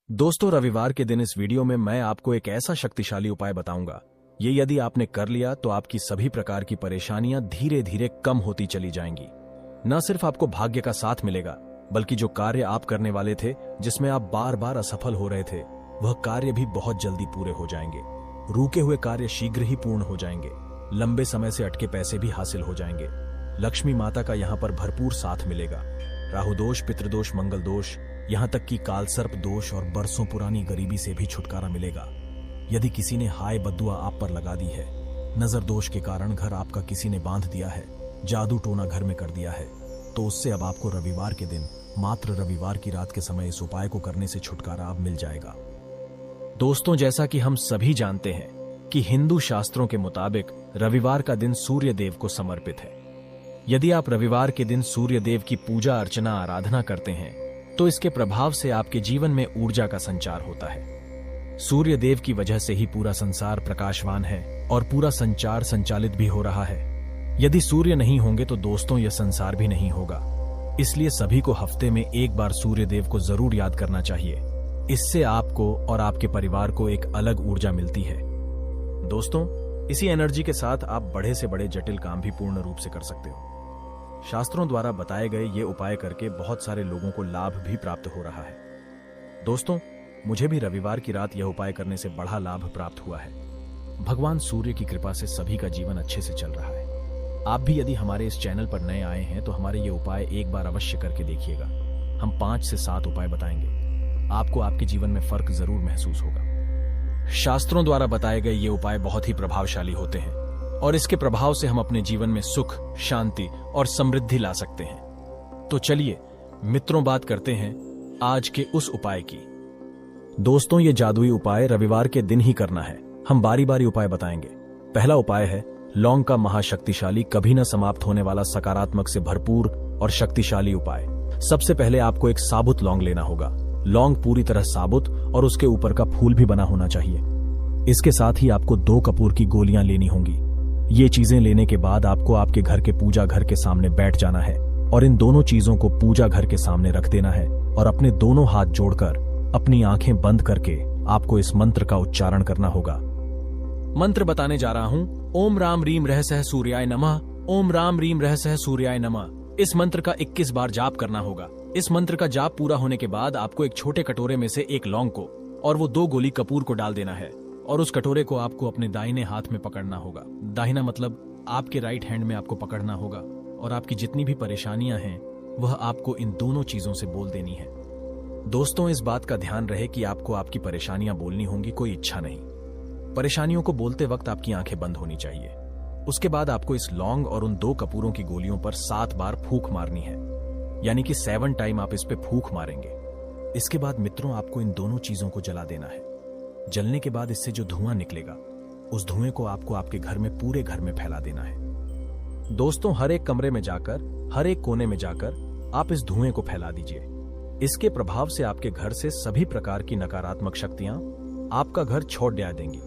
दोस्तों, रविवार के दिन इस वीडियो में मैं आपको एक ऐसा शक्तिशाली उपाय बताऊंगा। ये यदि आपने कर लिया तो आपकी सभी प्रकार की परेशानियां धीरे धीरे कम होती चली जाएंगी। न सिर्फ आपको भाग्य का साथ मिलेगा, बल्कि जो कार्य आप करने वाले थे, जिसमें आप बार बार असफल हो रहे थे, वह कार्य भी बहुत जल्दी पूरे हो जाएंगे। रुके हुए कार्य शीघ्र ही पूर्ण हो जाएंगे। लंबे समय से अटके पैसे भी हासिल हो जाएंगे। लक्ष्मी माता का यहाँ पर भरपूर साथ मिलेगा। राहु दोष, पितृदोष, मंगल दोष, यहाँ तक कि कालसर्प दोष और बरसों पुरानी गरीबी से भी छुटकारा मिलेगा। यदि किसी ने हाय बद्दुआ आप पर लगा दी है, नजर दोष के कारण घर आपका किसी ने बांध दिया है, जादू टोना घर में कर दिया है, तो उससे अब आपको रविवार के दिन, मात्र रविवार की रात के समय इस उपाय को करने से छुटकारा अब मिल जाएगा। दोस्तों, जैसा कि हम सभी जानते हैं कि हिंदू शास्त्रों के मुताबिक रविवार का दिन सूर्य देव को समर्पित है। यदि आप रविवार के दिन सूर्य देव की पूजा अर्चना आराधना करते हैं तो इसके प्रभाव से आपके जीवन में ऊर्जा का संचार होता है। सूर्य देव की वजह से ही पूरा संसार प्रकाशवान है और पूरा संचार संचालित भी हो रहा है। यदि सूर्य नहीं होंगे तो दोस्तों यह संसार भी नहीं होगा। इसलिए सभी को हफ्ते में एक बार सूर्य देव को जरूर याद करना चाहिए। इससे आपको और आपके परिवार को एक अलग ऊर्जा मिलती है। दोस्तों, इसी एनर्जी के साथ आप बड़े से बड़े जटिल काम भी पूर्ण रूप से कर सकते हो। शास्त्रों द्वारा बताए गए ये उपाय करके बहुत सारे लोगों को लाभ भी प्राप्त हो रहा है। दोस्तों, मुझे भी रविवार की रात यह उपाय करने से बड़ा लाभ प्राप्त हुआ है। भगवान सूर्य की कृपा से सभी का जीवन अच्छे से चल रहा है। आप भी यदि हमारे इस चैनल पर नए आए हैं तो हमारे ये उपाय एक बार अवश्य करके देखिएगा। हम 5 से 7 उपाय बताएंगे। आपको आपके जीवन में फर्क जरूर महसूस होगा। शास्त्रों द्वारा बताए गए ये उपाय बहुत ही प्रभावशाली होते हैं और इसके प्रभाव से हम अपने जीवन में सुख, शांति और समृद्धि ला सकते हैं। तो चलिए मित्रों, बात करते हैं आज के उस उपाय की। दोस्तों, ये जादुई उपाय रविवार के दिन ही करना है। हम बारी बारी उपाय बताएंगे। पहला उपाय है लौंग का महाशक्तिशाली, कभी न समाप्त होने वाला, सकारात्मक से भरपूर और शक्तिशाली उपाय। सबसे पहले आपको एक साबुत लौंग लेना होगा। लौंग पूरी तरह साबुत और उसके ऊपर का फूल भी बना होना चाहिए। इसके साथ ही आपको 2 कपूर की गोलियां लेनी होंगी। ये चीजें लेने के बाद आपको आपके घर के पूजा घर के सामने बैठ जाना है और इन दोनों चीजों को पूजा घर के सामने रख देना है और अपने दोनों हाथ जोड़कर अपनी आंखें बंद करके आपको इस मंत्र का उच्चारण करना होगा। मंत्र बताने जा रहा हूं। ओम राम रीम रहसह सूर्याय नमः। ओम राम रीम रहसह सूर्याय नमः। इस मंत्र का 21 बार जाप करना होगा। इस मंत्र का जाप पूरा होने के बाद आपको एक छोटे कटोरे में से एक लौंग को और वो 2 गोली कपूर को डाल देना है और उस कटोरे को आपको अपने दाहिने हाथ में पकड़ना होगा। दाहिना मतलब आपके राइट हैंड में आपको पकड़ना होगा और आपकी जितनी भी परेशानियां हैं वह आपको इन दोनों चीजों से बोल देनी है। दोस्तों, इस बात का ध्यान रहे कि आपको आपकी परेशानियां बोलनी होंगी, कोई इच्छा नहीं। परेशानियों को बोलते वक्त आपकी आंखें बंद होनी चाहिए। उसके बाद आपको इस लौंग और उन 2 कपूरों की गोलियों पर 7 बार फूंक मारनी है, यानी कि 7 टाइम आप इस पे फूंक मारेंगे। इसके बाद मित्रों, आपको इन दोनों चीजों को जला देना है। जलने के बाद इससे जो धुआं निकलेगा, उस धुएं को आपको आपके घर में, पूरे घर में फैला देना है। दोस्तों, हर एक कमरे में जाकर, हर एक कोने में जाकर आप इस धुएं को फैला दीजिए। इसके प्रभाव से आपके घर से सभी प्रकार की नकारात्मक शक्तियां आपका घर छोड़ दिया देंगी।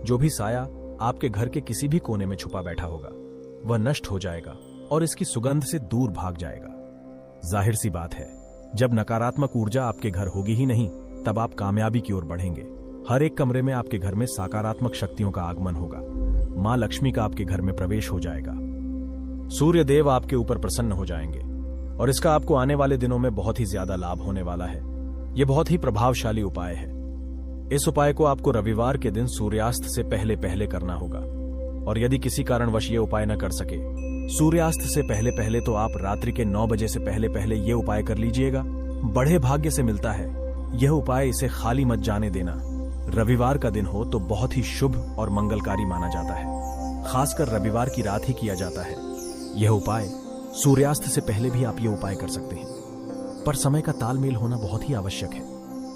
जो भी साया आपके घर के किसी भी कोने में छुपा बैठा होगा वह नष्ट हो जाएगा और इसकी सुगंध से दूर भाग जाएगा। जाहिर सी बात है, जब नकारात्मक ऊर्जा आपके घर होगी ही नहीं, तब आप कामयाबी की ओर बढ़ेंगे। हर एक कमरे में आपके घर में सकारात्मक शक्तियों का आगमन होगा। मां लक्ष्मी का आपके घर में प्रवेश हो जाएगा। सूर्य देव आपके ऊपर प्रसन्न हो जाएंगे और इसका आपको आने वाले दिनों में बहुत ही ज्यादा लाभ होने वाला है। यह बहुत ही प्रभावशाली उपाय है। इस उपाय को आपको रविवार के दिन सूर्यास्त से पहले पहले करना होगा और यदि किसी कारणवश ये उपाय न कर सके सूर्यास्त से पहले पहले, तो आप रात्रि के 9 बजे से पहले पहले ये उपाय कर लीजिएगा। बड़े भाग्य से मिलता है यह उपाय, इसे खाली मत जाने देना। रविवार का दिन हो तो बहुत ही शुभ और मंगलकारी माना जाता है। खासकर रविवार की रात ही किया जाता है यह उपाय। सूर्यास्त से पहले भी आप ये उपाय कर सकते हैं, पर समय का तालमेल होना बहुत ही आवश्यक है।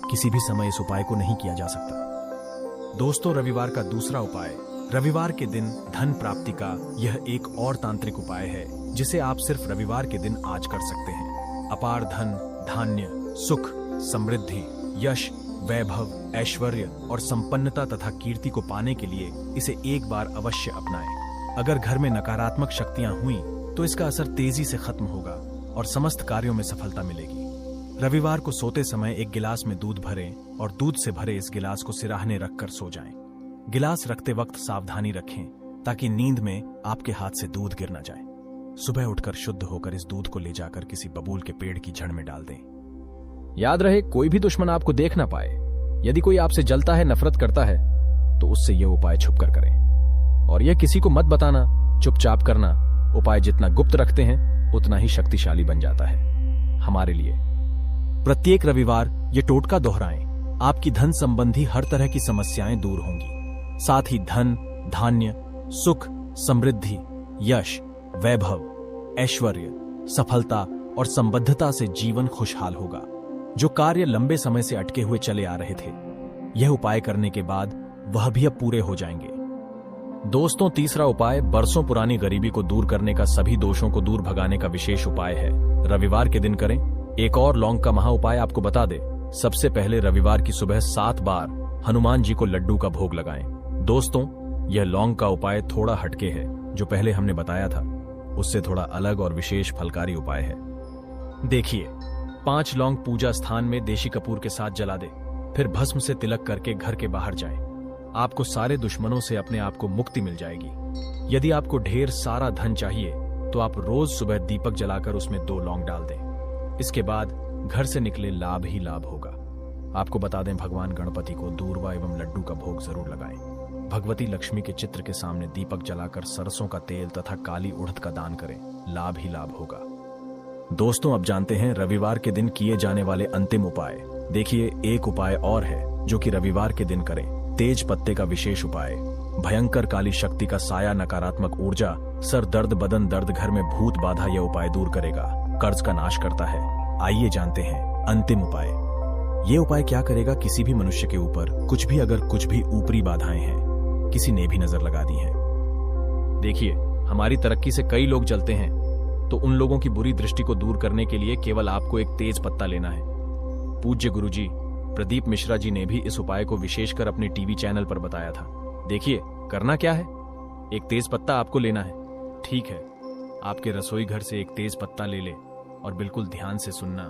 किसी भी समय इस उपाय को नहीं किया जा सकता। दोस्तों, रविवार का दूसरा उपाय, रविवार के दिन धन प्राप्ति का यह एक और तांत्रिक उपाय है जिसे आप सिर्फ रविवार के दिन आज कर सकते हैं। अपार धन, धान्य, सुख, समृद्धि, यश, वैभव, ऐश्वर्य और संपन्नता तथा कीर्ति को पाने के लिए इसे एक बार अवश्य अपनाएं। अगर घर में नकारात्मक शक्तियां हुई तो इसका असर तेजी से खत्म होगा और समस्त कार्यों में सफलता मिलेगी। रविवार को सोते समय एक गिलास में दूध भरें और दूध से भरे इस गिलास को सिराहने रखकर सो जाएं। गिलास रखते वक्त सावधानी रखें ताकि नींद में आपके हाथ से दूध गिर न जाए। सुबह उठकर शुद्ध होकर इस दूध को ले जाकर किसी बबूल के पेड़ की जड़ में डाल दें। याद रहे, कोई भी दुश्मन आपको देख ना पाए। यदि कोई आपसे जलता है, नफरत करता है, तो उससे यह उपाय छुपकर करें। और यह किसी को मत बताना, चुपचाप करना। उपाय जितना गुप्त रखते हैं उतना ही शक्तिशाली बन जाता है हमारे लिए। प्रत्येक रविवार ये टोटका दोहराएं। आपकी धन संबंधी हर तरह की समस्याएं दूर होंगी। साथ ही धन, धान्य, सुख, समृद्धि, यश, वैभव, ऐश्वर्य, सफलता और संबद्धता से जीवन खुशहाल होगा। जो कार्य लंबे समय से अटके हुए चले आ रहे थे, यह उपाय करने के बाद वह भी अब पूरे हो जाएंगे। दोस्तों, तीसरा उपाय बरसों पुरानी गरीबी को दूर करने का, सभी दोषों को दूर भगाने का विशेष उपाय है। रविवार के दिन करें। एक और लौंग का महा उपाय आपको बता दे। सबसे पहले रविवार की सुबह 7 बार हनुमान जी को लड्डू का भोग लगाएं। दोस्तों, यह लौंग का उपाय थोड़ा हटके है। जो पहले हमने बताया था उससे थोड़ा अलग और विशेष फलकारी उपाय है। देखिए, 5 लौंग पूजा स्थान में देशी कपूर के साथ जला दे, फिर भस्म से तिलक करके घर के बाहर जाएं। आपको सारे दुश्मनों से अपने आप को मुक्ति मिल जाएगी। यदि आपको ढेर सारा धन चाहिए तो आप रोज सुबह दीपक जलाकर उसमें 2 लौंग डाल दें। इसके बाद घर से निकले लाभ ही लाभ होगा। आपको बता दें, भगवान गणपति को दूर्वा एवं लड्डू का भोग जरूर लगाएं। भगवती लक्ष्मी के चित्र के सामने दीपक जलाकर सरसों का तेल तथा काली उड़द का दान करें। लाभ ही लाभ होगा। दोस्तों, अब जानते हैं रविवार के दिन किए जाने वाले अंतिम उपाय। देखिए, एक उपाय और है जो कि रविवार के दिन करें। तेज पत्ते का विशेष उपाय। भयंकर काली शक्ति का साया, नकारात्मक ऊर्जा, सर दर्द, बदन दर्द, घर में भूत बाधा यह उपाय दूर करेगा। कर्ज का नाश करता है। आइए जानते हैं अंतिम उपाय। ये उपाय क्या करेगा? किसी भी मनुष्य के ऊपर कुछ भी ऊपरी बाधाएं हैं, किसी ने भी नजर लगा दी है। देखिए, हमारी तरक्की से कई लोग जलते हैं, तो उन लोगों की बुरी दृष्टि को दूर करने के लिए केवल आपको एक तेज पत्ता लेना है। पूज्य गुरुजी प्रदीप मिश्रा जी ने भी इस उपाय को विशेषकर अपने टीवी चैनल पर बताया था। देखिए, करना क्या है, एक तेज पत्ता आपको लेना है। ठीक है, आपके रसोई घर से एक तेज पत्ता ले ले और बिल्कुल ध्यान से सुनना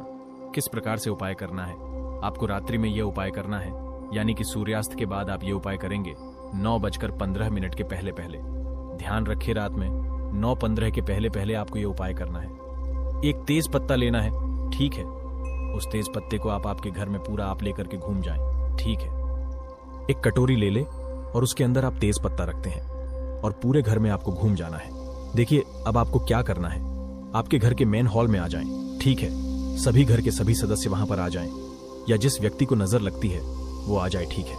किस प्रकार से उपाय करना है। आपको रात्रि में यह उपाय करना है, यानी कि सूर्यास्त के बाद आप ये उपाय करेंगे 9:15 के पहले पहले। ध्यान रखिए, रात में 9:15 के पहले पहले आपको ये उपाय करना है। एक तेज पत्ता लेना है। ठीक है, उस तेज पत्ते को आप आपके घर में पूरा आप लेकर के घूम जाएं। ठीक है, एक कटोरी ले ले और उसके अंदर आप तेज पत्ता रखते हैं और पूरे घर में आपको घूम जाना है। देखिए, अब आपको क्या करना है, आपके घर के मेन हॉल में आ जाएं। ठीक है, सभी घर के सभी सदस्य वहां पर आ जाएं, या जिस व्यक्ति को नजर लगती है वो आ जाए। ठीक है,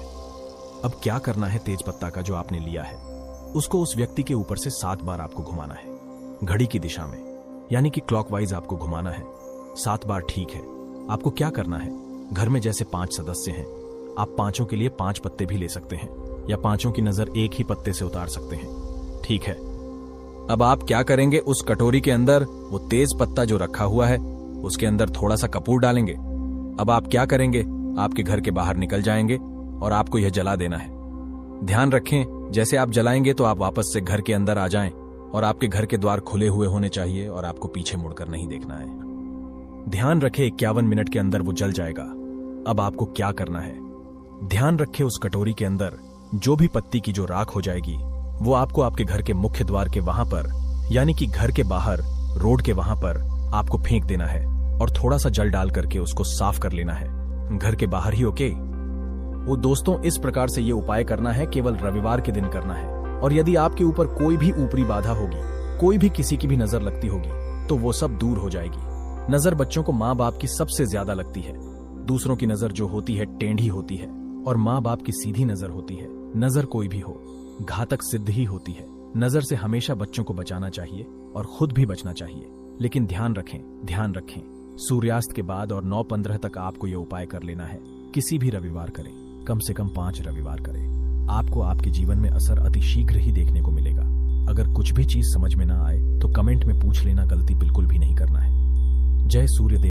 अब क्या करना है, तेज पत्ता का जो आपने लिया है उसको उस व्यक्ति के ऊपर से 7 बार आपको घुमाना है, घड़ी की दिशा में, यानी कि क्लॉकवाइज आपको घुमाना है 7 बार। ठीक है, आपको क्या करना है, घर में जैसे 5 सदस्य हैं, आप पांचों के लिए 5 पत्ते भी ले सकते हैं, या पांचों की नजर एक ही पत्ते से उतार सकते हैं। ठीक है, अब आप क्या करेंगे, उस कटोरी के अंदर वो तेज पत्ता जो रखा हुआ है उसके अंदर थोड़ा सा कपूर डालेंगे। अब आप क्या करेंगे, आपके घर के बाहर निकल जाएंगे और आपको यह जला देना है। ध्यान रखें, जैसे आप जलाएंगे तो आप वापस से घर के अंदर आ जाएं और आपके घर के द्वार खुले हुए होने चाहिए और आपको पीछे मुड़कर नहीं देखना है। ध्यान रखें, 51 मिनट के अंदर वो जल जाएगा। अब आपको क्या करना है, ध्यान रखें, उस कटोरी के अंदर जो भी पत्ती की जो राख हो जाएगी वो आपको आपके घर के मुख्य द्वार के वहां पर, यानी कि घर के बाहर रोड के वहां पर आपको फेंक देना है और थोड़ा सा जल डाल करके उसको साफ कर लेना है, घर के बाहर ही। ओके वो दोस्तों, इस प्रकार से ये उपाय करना है, केवल रविवार के दिन करना है। और यदि आपके ऊपर कोई भी ऊपरी बाधा होगी, कोई भी किसी की भी नजर लगती होगी, तो वो सब दूर हो जाएगी। नजर बच्चों को माँ बाप की सबसे ज्यादा लगती है। दूसरों की नजर जो होती है टेढ़ी होती है और माँ बाप की सीधी नजर होती है। नजर कोई भी हो, घातक सिद्ध ही होती है। नजर से हमेशा बच्चों को बचाना चाहिए और खुद भी बचना चाहिए। लेकिन ध्यान रखें, सूर्यास्त के बाद और 9:15 तक आपको यह उपाय कर लेना है। किसी भी रविवार करें, कम से कम 5 रविवार करें। आपको आपके जीवन में असर अति शीघ्र ही देखने को मिलेगा। अगर कुछ भी चीज समझ में ना आए तो कमेंट में पूछ लेना, गलती बिल्कुल भी नहीं करना है। जय सूर्यदेव।